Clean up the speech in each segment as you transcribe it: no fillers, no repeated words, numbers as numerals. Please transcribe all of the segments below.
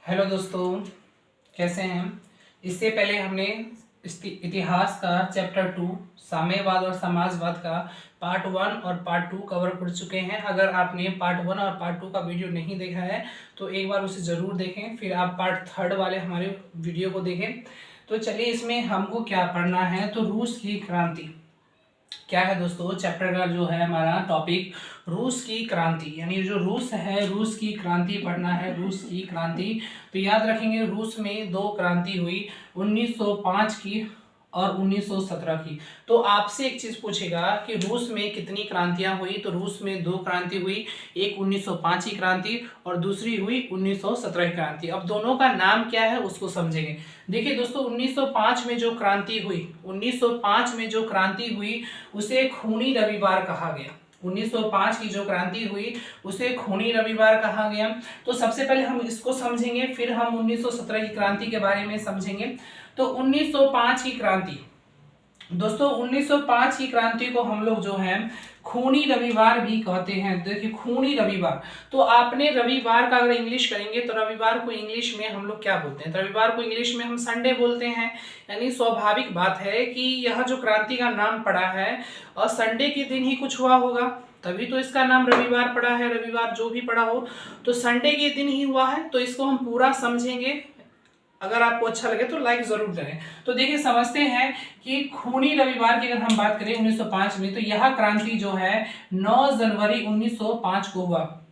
Hello दोस्तों, कैसे हैं। इससे पहले हमने इतिहास का चैप्टर 2 साम्यवाद और समाजवाद का पार्ट 1 और पार्ट 2 कवर कर चुके हैं। अगर आपने पार्ट 1 और पार्ट 2 का वीडियो नहीं देखा है तो एक बार उसे ज़रूर देखें, फिर आप पार्ट 3 वाले हमारे वीडियो को देखें। तो चलिए, इसमें हमको क्या पढ़ना है। तो रूस की क्रांति क्या है दोस्तों। चैप्टर का जो है हमारा टॉपिक रूस की क्रांति, यानी जो रूस है, रूस की क्रांति पढ़ना है। रूस की क्रांति, तो याद रखेंगे रूस में दो क्रांति हुई, 1905 की और 1917 की। तो आपसे एक चीज पूछेगा कि रूस में कितनी क्रांतियां हुई, तो रूस में दो क्रांति हुई, एक 1905 की क्रांति और दूसरी हुई 1917 की क्रांति। अब दोनों का नाम क्या है उसको समझेंगे। देखिए दोस्तों, 1905 में जो क्रांति हुई, 1905 में जो क्रांति हुई उसे खूनी रविवार कहा गया। 1905 की जो क्रांति हुई उसे खूनी रविवार कहा गया। तो सबसे पहले हम इसको समझेंगे, फिर हम 1917 की क्रांति के बारे में समझेंगे। तो 1905 की क्रांति दोस्तों, 1905 की क्रांति को हम लोग जो है खूनी रविवार भी कहते हैं। देखिए, खूनी रविवार, तो आपने रविवार का अगर इंग्लिश करेंगे तो रविवार को इंग्लिश में हम लोग क्या बोलते हैं, तो रविवार को इंग्लिश में हम संडे बोलते हैं। यानी स्वाभाविक बात है कि यह जो क्रांति का नाम पड़ा है और संडे के दिन ही कुछ हुआ होगा, तभी तो इसका नाम रविवार पड़ा है। रविवार जो भी पड़ा हो तो संडे के दिन ही हुआ है। तो इसको हम पूरा समझेंगे। अगर आपको अच्छा लगे तो लाइक जरूर करें। तो देखिए, समझते हैं कि खूनी रविवार की अगर हम बात करें 1905 में, तो यह क्रांति जो है 9 जनवरी 1905 को हुआ।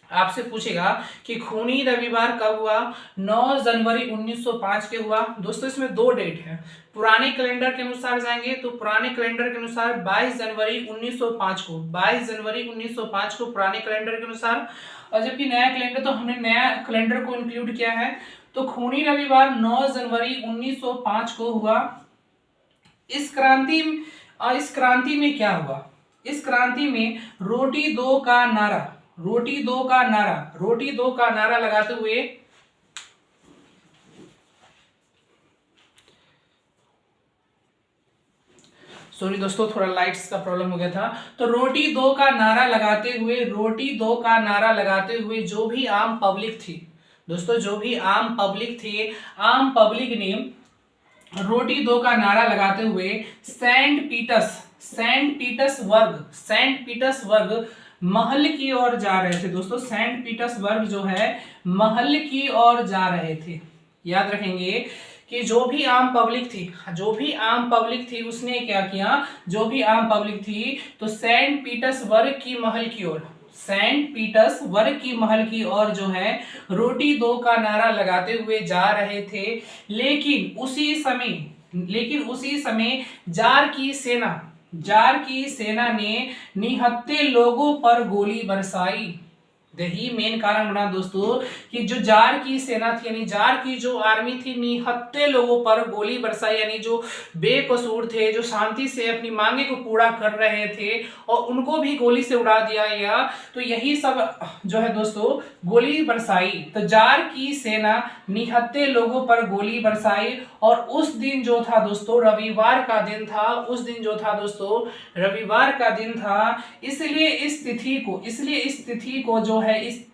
आपसे पूछेगा कि खूनी रविवार कब हुआ, 9 जनवरी 1905 के हुआ। दोस्तों, इसमें दो डेट है। पुराने कैलेंडर के अनुसार जाएंगे तो पुराने कैलेंडर के अनुसार 22 जनवरी 1905 को, 22 जनवरी 1905 को पुराने कैलेंडर के अनुसार। और जबकि नया कैलेंडर, तो हमने नया कैलेंडर को इंक्लूड किया है। तो खूनी रविवार 9 जनवरी 1905 को हुआ। इस क्रांति में क्या हुआ, इस क्रांति में रोटी दो का नारा, रोटी दो का नारा, रोटी दो का नारा लगाते हुए, सॉरी दोस्तों, थोड़ा लाइट्स का प्रॉब्लम हो गया था। तो रोटी दो का नारा लगाते हुए, रोटी दो का नारा लगाते हुए जो भी आम पब्लिक थी दोस्तों, जो भी आम पब्लिक थी, आम पब्लिक ने रोटी दो का नारा लगाते हुए सेंट पीटर्सबर्ग महल की ओर जा रहे थे। दोस्तों, सेंट पीटर्सबर्ग जो है महल की ओर जा रहे थे। याद रखेंगे कि जो भी आम पब्लिक थी उसने क्या किया, जो भी आम पब्लिक थी तो सेंट पीटर्सबर्ग की महल की ओर, सेंट पीटर्सबर्ग की महल की ओर जो है रोटी दो का नारा लगाते हुए जा रहे थे। लेकिन उसी समय जार की सेना ने निहत्थे लोगों पर गोली बरसाई। यही मेन कारण बना दोस्तों कि जो जार की सेना थी, यानी जार की जो आर्मी थी, निहत्थे लोगों पर गोली बरसाई। यानी जो बेकसूर थे, जो शांति से अपनी मांगे को पूरा कर रहे थे, और उनको भी गोली से उड़ा दिया गया। तो यही सब जो है दोस्तों गोली बरसाई। तो जार की सेना निहत्थे लोगों पर गोली बरसाई। और उस दिन जो था दोस्तों रविवार का दिन था, उस दिन जो था दोस्तों रविवार का दिन था। इसलिए इस तिथि को जो है, इस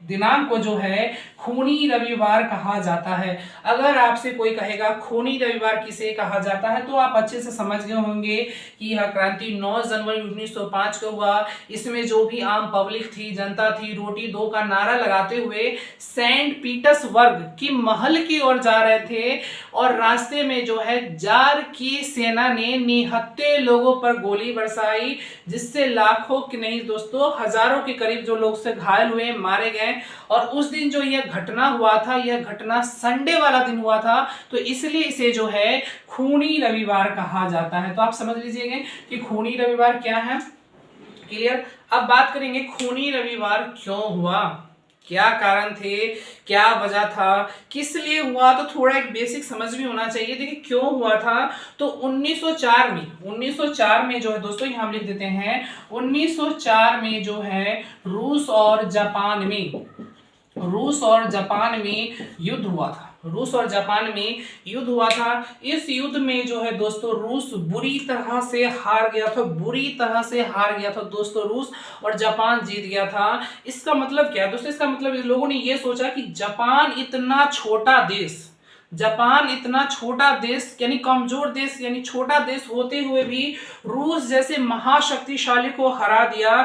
दिनांक को जो है खूनी रविवार कहा जाता है। अगर आपसे कोई कहेगा खूनी रविवार किसे कहा जाता है तो आप अच्छे से समझ गए होंगे कि यह क्रांति 9 जनवरी 1905 को हुआ। इसमें जो भी आम पब्लिक थी, जनता थी, रोटी दो का नारा लगाते हुए सेंट पीटर्सबर्ग की महल की ओर जा रहे थे। और रास्ते में जो है जार की सेना ने निहत्थे लोगों पर गोली बरसाई, जिससे लाखों की नहीं दोस्तों हजारों के करीब जो लोग से घायल हुए, मारे गए। और उस दिन जो यह घटना हुआ था, यह घटना संडे वाला दिन हुआ था। तो इसलिए इसे जो है खूनी रविवार कहा जाता है। तो आप समझ लीजिएगा कि खूनी रविवार क्या है। क्लियर। अब बात करेंगे खूनी रविवार क्यों हुआ, क्या कारण थे, क्या वजह था, किस लिए हुआ। तो थोड़ा एक बेसिक समझ भी होना चाहिए। देखिए, क्यों हुआ था। तो 1904 में जो है दोस्तों, यहाँ हम लिख देते हैं 1904 में जो है रूस और जापान में युद्ध हुआ था। रूस और जापान में युद्ध हुआ था। इस युद्ध में जो है दोस्तों रूस बुरी तरह से हार गया था, बुरी तरह से हार गया था दोस्तों रूस, और जापान जीत गया था। इसका मतलब क्या है दोस्तों? इसका मतलब लोगों ने ये सोचा कि जापान इतना छोटा देश, जापान इतना छोटा देश यानी कमजोर देश यानी छोटा देश होते हुए भी रूस जैसे महाशक्तिशाली को हरा दिया,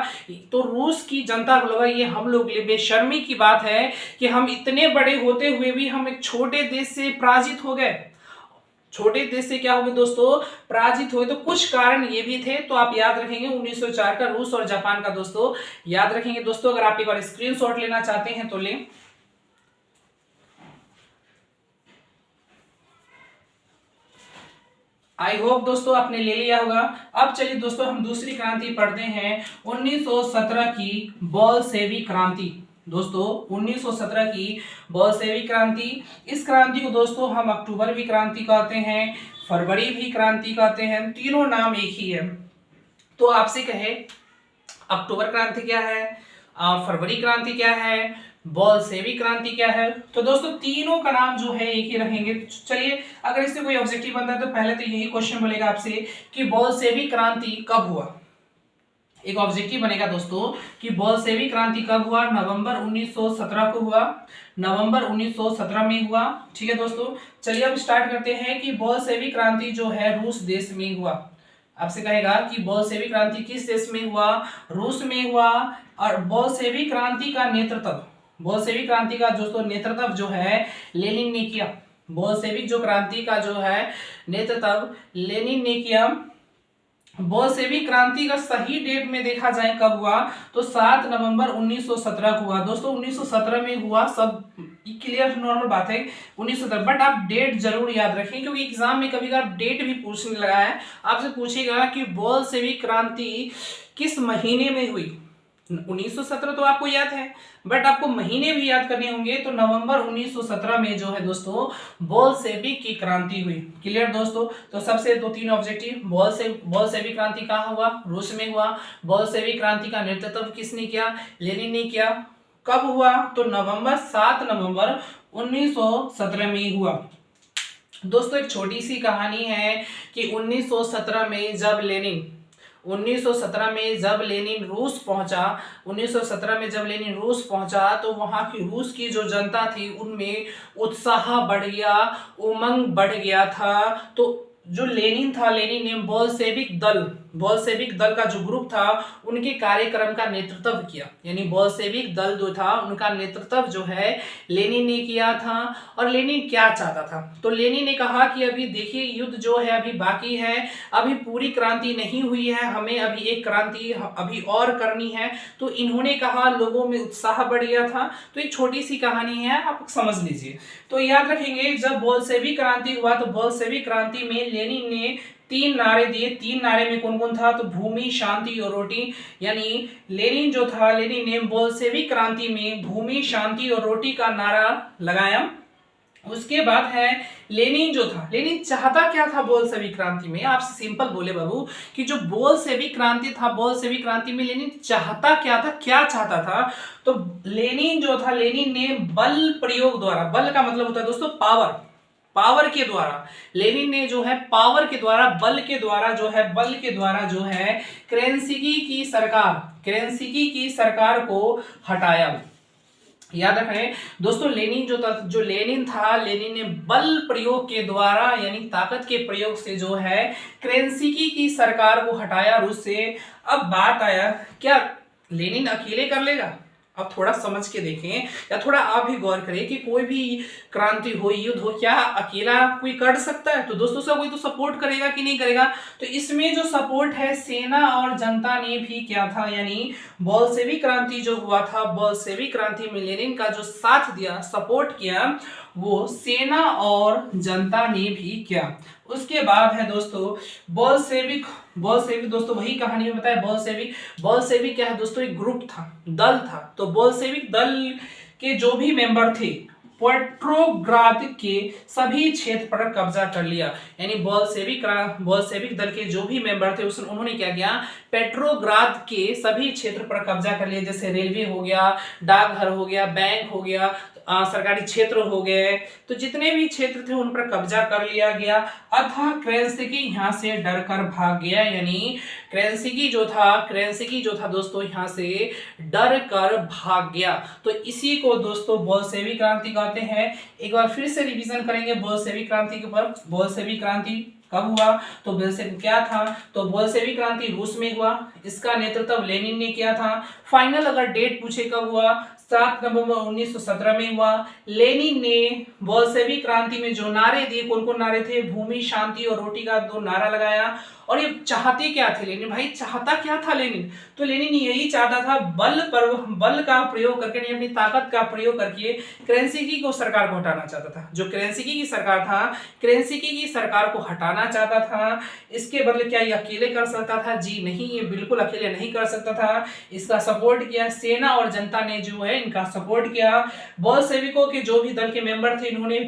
तो रूस की जनता को लगा ये हम लोग के लिए बेशर्मी की बात है कि हम इतने बड़े होते हुए भी हम एक छोटे देश से पराजित हो गए। छोटे देश से क्या हो गए दोस्तों? पराजित हुए। तो कुछ कारण ये भी थे, तो आप याद रखेंगे 1904 का रूस और जापान का दोस्तों याद रखेंगे दोस्तों। अगर आप एक बार स्क्रीनशॉट लेना चाहते हैं तो लें। आई होप दोस्तों आपने ले लिया होगा। अब चलिए दोस्तों हम दूसरी क्रांति पढ़ते हैं, 1917 की बोल्शेविक क्रांति। दोस्तों 1917 की बोल्शेविक क्रांति, इस क्रांति को दोस्तों हम अक्टूबर भी क्रांति कहते हैं, फरवरी भी क्रांति कहते हैं, तीनों नाम एक ही है। तो आपसे कहे अक्टूबर क्रांति क्या है, फरवरी क्रांति क्या है, बोल्शेविक क्रांति क्या है, तो दोस्तों तीनों का नाम जो है एक ही रहेंगे। चलिए अगर इससे कोई ऑब्जेक्टिव बनता है तो पहले तो यही क्वेश्चन बोलेगा आपसे कि बोल्शेविक क्रांति कब हुआ। एक ऑब्जेक्टिव बनेगा दोस्तों कि बोल्शेविक क्रांति कब हुआ, नवंबर 1917 को हुआ, नवंबर 1917 में हुआ। ठीक है दोस्तों, चलिए अब स्टार्ट करते हैं कि बोल्शेविक क्रांति जो है रूस देश में हुआ। आपसे कहेगा कि बोल्शेविक क्रांति किस देश में हुआ, रूस में हुआ। और बोल्शेविक क्रांति का नेतृत्व, बोल्शेविक क्रांति का दोस्तों नेतृत्व जो है लेनिन ने किया। बोल्शेविक जो क्रांति का जो है नेतृत्व लेनिन ने किया। बोल्शेविक क्रांति का सही डेट में देखा जाए कब हुआ तो 7 नवंबर 1917 को हुआ। दोस्तों 1917 में हुआ, सब क्लियर नॉर्मल बात है 1917, बट आप डेट जरूर याद रखें क्योंकि एग्जाम में कभी कभी डेट भी पूछने लगा है। आपसे पूछेगा कि बोल्शेविक क्रांति किस महीने में हुई। 1917 तो आपको याद है, बट आपको महीने भी याद करने होंगे। तो नवंबर 1917 में जो है दोस्तों बोल्शेविक की क्रांति हुई। क्लियर दोस्तों? तो सबसे 2-3 ऑब्जेक्टिव, बोल्शेविक क्रांति कहाँ हुआ, रूस में हुआ। बोल्शेविक क्रांति का नेतृत्व किसने किया, लेनिन ने किया। कब हुआ तो 7 नवंबर 1917 में हुआ। दोस्तों एक छोटी सी कहानी है कि 1917 में जब लेनिन 1917 में जब लेनिन रूस पहुंचा, 1917 में जब लेनिन रूस पहुंचा तो वहां की रूस की जो जनता थी उनमें उत्साह बढ़ गया, उमंग बढ़ गया था। तो जो लेनिन था, लेनिन ने बोल्शेविक दल का जो ग्रुप था उनके कार्यक्रम का नेतृत्व किया। यानी बोल्शेविक दल जो था उनका नेतृत्व जो है लेनिन ने किया था। और लेनिन क्या चाहता था, तो लेनिन ने कहा कि अभी देखिए युद्ध जो है अभी बाकी है, अभी पूरी क्रांति नहीं हुई है, हमें अभी एक क्रांति अभी और करनी है। तो इन्होंने कहा, लोगों में उत्साह बढ़ गया था। तो एक छोटी सी कहानी है, आप समझ लीजिए। तो याद रखेंगे जब बोल्शेविक क्रांति हुआ तो बोल्शेविक क्रांति में लेनिन ने 3 नारे दिए। 3 नारे में कौन कौन था, तो भूमि, शांति और रोटी। यानी लेनिन जो था, लेनिन ने बोल्शेविक क्रांति में भूमि, शांति और रोटी का नारा लगाया। उसके बाद है लेनिन जो था, लेनिन चाहता क्या था बोल्शेविक क्रांति में, आपसे सिंपल बोले बाबू कि जो बोल्शेविक क्रांति था, बोल्शेविक क्रांति में लेनिन चाहता क्या था, क्या चाहता था। तो लेनिन जो था, लेनिन ने बल प्रयोग द्वारा, बल का मतलब होता है दोस्तों पावर के द्वारा, लेनिन ने जो है पावर के द्वारा, बल के द्वारा जो है केरेंस्की की सरकार को हटाया। याद रखें दोस्तों, लेनिन लेनिन ने बल प्रयोग के द्वारा यानी ताकत के प्रयोग से जो है केरेंस्की की सरकार को हटाया रूस से। अब बात आया, क्या लेनिन अकेले कर लेगा? अब थोड़ा समझ के देखें या थोड़ा आप भी गौर करें कि कोई भी क्रांति हो, युद्ध हो, क्या अकेला कोई कर सकता है? तो दोस्तों सब कोई तो सपोर्ट करेगा कि नहीं करेगा। तो इसमें जो सपोर्ट है सेना और जनता ने भी किया था। यानी बोल्शेविक क्रांति जो हुआ था, बोल्शेविक क्रांति में लेनिन का जो साथ दिया, सपोर्ट किया, वो सेना और जनता ने भी किया। उसके बाद है दोस्तों बोल्शेविक दोस्तों वही कहानी में बताया। बोल्शेविक क्या है दोस्तों, एक ग्रुप था, दल था। तो बोल्शेविक दल के जो भी मेंबर थे पेट्रोग्राद के सभी क्षेत्र पर कब्जा कर लिया। यानी बोल्शेविक दल के जो भी मेंबर थे उन्होंने क्या किया, पेट्रोग्राद के सभी क्षेत्र पर कब्जा कर लिया। जैसे रेलवे हो गया, डाकघर हो गया, बैंक हो गया, तो सरकारी क्षेत्र हो गए, तो जितने भी क्षेत्र थे उन पर कब्जा कर लिया गया। अतः क्रेन्स्की यहाँ से डर कर भाग गया, यानी क्रेन्स्की जो था दोस्तों यहाँ से डर कर भाग गया। तो इसी को दोस्तों बोल्शेविक क्रांति कहते हैं। एक बार फिर से रिवीजन करेंगे बोल्शेविक क्रांति के ऊपर। बोल्शेविक क्रांति कब हुआ, तो बोल्शेविक क्या था, तो बोल्शेविक क्रांति रूस में हुआ, इसका नेतृत्व लेनिन ने किया था। फाइनल अगर डेट पूछे कब हुआ, 7 नवंबर 1917 में हुआ। लेनिन ने बोल्शेविक क्रांति में जो नारे दिए, कौन कौन नारे थे, भूमि, शांति और रोटी का 2 नारा लगाया। और ये चाहते क्या थे लेनिन, भाई चाहता क्या था लेनिन, तो लेनिन यही चाहता था बल का प्रयोग करके, अपनी ताकत का प्रयोग करके क्रेन्स्की को सरकार को हटाना चाहता था। जो क्रेन्स्की की सरकार था, क्रेन्स्की की सरकार को हटाना चाहता था। इसके बदले क्या ये अकेले कर सकता था, जी नहीं, ये बिल्कुल अकेले नहीं कर सकता था। इसका सपोर्ट किया सेना और जनता ने, जो है इनका सपोर्ट किया। बोल्शेविकों के जो भी दल के मेंबर थे, इन्होंने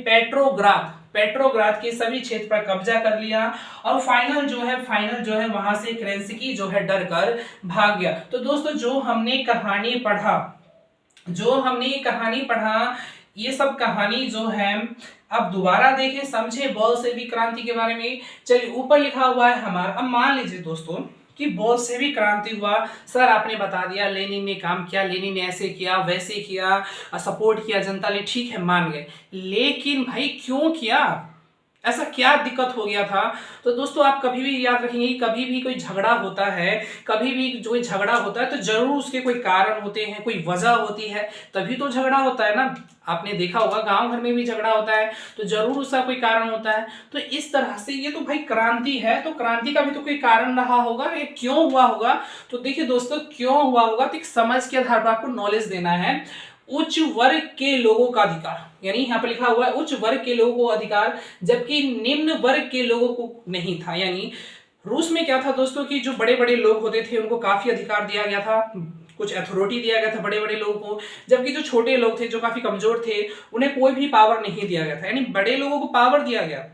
पेट्रोग्राद के सभी क्षेत्र पर कब्जा कर लिया। और फाइनल जो है वहां से क्रेन्स्की जो है डर कर भाग गया। तो दोस्तों जो हमने कहानी पढ़ा, ये सब कहानी जो है अब दोबारा देखें, समझे बोल्शेविक क्रांति के बारे में। चलिए ऊपर लिखा हुआ है हमारा, अब मान लीजिए दोस्तों कि बोल्शेविक क्रांति हुआ, सर आपने बता दिया लेनिन ने काम किया, लेनिन ने ऐसे किया वैसे किया, सपोर्ट किया जनता ने, ठीक है मान गए, लेकिन भाई क्यों किया, ऐसा क्या दिक्कत हो गया था। तो दोस्तों आप कभी भी याद रखेंगे, कभी भी कोई झगड़ा होता है, तो जरूर उसके कोई कारण होते हैं, कोई वजह होती है, तभी तो झगड़ा होता है ना। आपने देखा होगा गांव घर में भी झगड़ा होता है, तो जरूर उसका कोई कारण होता है। तो इस तरह से ये तो भाई क्रांति है, तो क्रांति का भी तो कोई कारण रहा होगा, ये क्यों हुआ होगा। तो देखिए दोस्तों क्यों हुआ होगा, तो एक समझ के आधार पर आपको नॉलेज देना है। उच्च वर्ग के लोगों का अधिकार, यानी यहाँ पर लिखा हुआ है उच्च वर्ग के लोगों को अधिकार, जबकि निम्न वर्ग के लोगों को नहीं था। यानी रूस में क्या था दोस्तों कि जो बड़े बड़े लोग होते थे उनको काफी अधिकार दिया गया था, कुछ अथॉरिटी दिया गया था बड़े बड़े लोगों को, जबकि जो छोटे लोग थे, जो काफी कमजोर थे, उन्हें कोई भी पावर नहीं दिया गया था। यानी बड़े लोगों को पावर दिया गया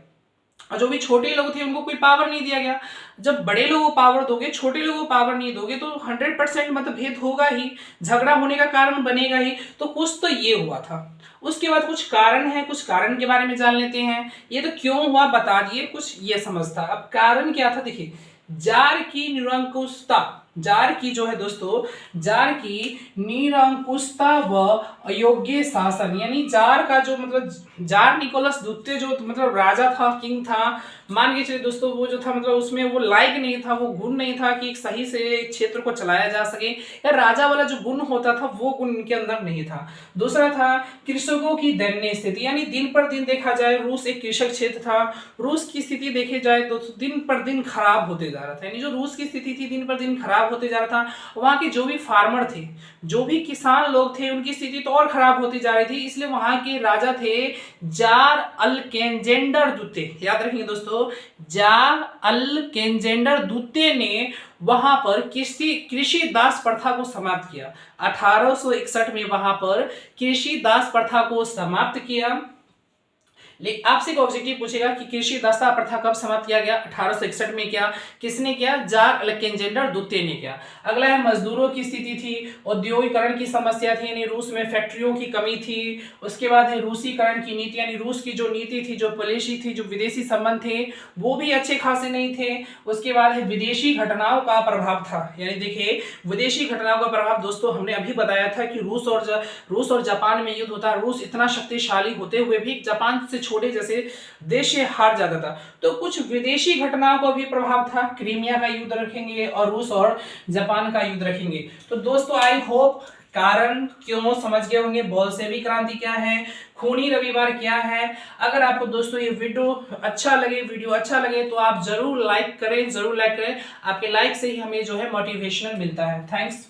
और जो भी छोटे लोग थे उनको कोई पावर नहीं दिया गया। जब बड़े लोगों को पावर दोगे, छोटे लोगों को पावर नहीं दोगे, तो 100% मतभेद होगा ही, झगड़ा होने का कारण बनेगा ही। तो कुछ तो ये हुआ था। उसके बाद कुछ कारण है, कुछ कारण के बारे में जान लेते हैं। ये तो क्यों हुआ बता दिए, कुछ ये समझ था। अब कारण क्या था, देखिए जार की निरंकुशता, जार की जो है दोस्तों, जार की निरंकुशता व अयोग्य शासन, यानी जार का जो मतलब जार निकोलस द्वितीय जो मतलब राजा था, किंग था, मान के चलिए दोस्तों, वो जो था मतलब उसमें वो लायक नहीं था, वो गुण नहीं था कि सही से क्षेत्र को चलाया जा सके, या राजा वाला जो गुण होता था वो गुण इनके अंदर नहीं था। दूसरा था कृषकों की दयनीय स्थिति, यानी दिन पर दिन देखा जाए रूस एक कृषक क्षेत्र था, रूस की स्थिति देखी जाए तो दिन पर दिन खराब होते जा रहा था। यानी जो रूस की स्थिति थी दिन पर दिन खराब होते जा रहा था। वहां के जो भी फार्मर थे, जो भी किसान लोग थे, उनकी स्थिति तो और खराब होती जा रही थी। इसलिए वहां के राजा थे जार अल्केजेंडर द्वितीय, याद रखेंगे दोस्तों, जार अल्केजेंडर द्वितीय ने वहां पर कृषि दास प्रथा को समाप्त किया। 1861 में वहां पर कृषि दास प्रथा को समाप्त किया। लेकिन आपसे एक ऑब्जेक्टिव पूछेगा कि कृषि दासता प्रथा कब समाप्त किया गया, 1861 में किया। किसने किया, जार अलेक्जेंडर द्वितीय ने किया। अगला है मजदूरों की स्थिति थी, औद्योगिकरण की समस्या थी, यानी रूस में फैक्ट्रियों की कमी थी। उसके बाद है रूसीकरण की नीति, यानी रूस की जो नीति थी, जो पॉलिसी थी, जो विदेशी संबंध थे वो भी अच्छे खासे नहीं थे। उसके बाद है विदेशी घटनाओं का प्रभाव था, यानी देखिए विदेशी घटनाओं का प्रभाव दोस्तों हमने अभी बताया था कि रूस और जापान में युद्ध होता है। रूस इतना शक्तिशाली होते हुए भी जापान से छोटे जैसे देश से हार जाता था। तो कुछ विदेशी घटनाओं का भी प्रभाव था। क्रीमिया का युद्ध रखेंगे और रूस और जापान का युद्ध रखेंगे। तो दोस्तों आई होप कारण क्यों समझ गए होंगे, बोल्शेविक क्रांति क्या है, खूनी रविवार क्या है। अगर आपको दोस्तों ये वीडियो अच्छा लगे तो आप जरूर लाइक करें। आपके लाइक से ही हमें जो है मोटिवेशनल मिलता है। थैंक्स।